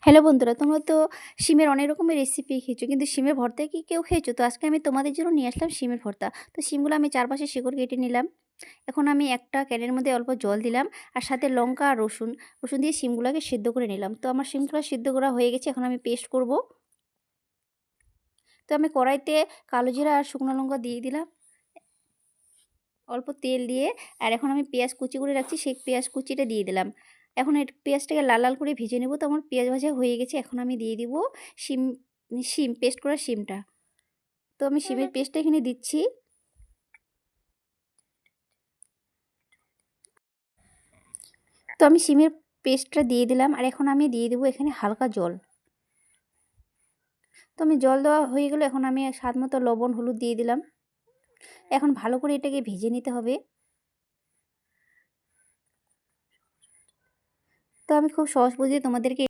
Hello বন্ধুরা, তোমরা তো শিমের অনেক রকমের রেসিপি খেয়েছো, কিন্তু শিমের ভর্তা কি কেউ খেয়েছো? তো আজকে আমি তোমাদের জন্য নিয়ে আসলাম শিমের ভর্তা। তো শিমগুলো আমি চারপাশে শিকড় কেটে নিলাম। এখন আমি একটা ক্যানের মধ্যে অল্প জল দিলাম, আর সাথে লঙ্কা আর রসুন রসুন দিয়ে শিমগুলোকে সিদ্ধ করে নিলাম। তো আমার শিমগুলো সিদ্ধ করা হয়ে গেছে, এখন আমি পেস্ট করব। তো আমি কড়াইতে কালো জিরা আর শুকনো লঙ্কা দিয়ে দিলাম, অল্প তেল দিয়ে। আর এখন আমি পেঁয়াজ কুচি করে রাখছি, সেই পেঁয়াজ কুচিটা দিয়ে দিলাম। এখন পেঁয়াজটাকে লাল লাল করে ভেজে নেব। তো আমার পেঁয়াজ ভাজা হয়ে গেছে, এখন আমি দিয়ে দিব শিম শিম পেস্ট করা শিমটা। তো আমি শিমের পেস্টটা এখানে দিচ্ছি। তো আমি শিমের পেস্টটা দিয়ে দিলাম, আর এখন আমি দিয়ে দেবো এখানে হালকা জল। তো আমি জল দেওয়া হয়ে গেলে এখন আমি স্বাদ মতো লবণ হলুদ দিয়ে দিলাম। এখন ভালো করে এটাকে ভেজে নিতে হবে। তো আমি খুব সহজ বুঝিয়ে তোমাদেরকে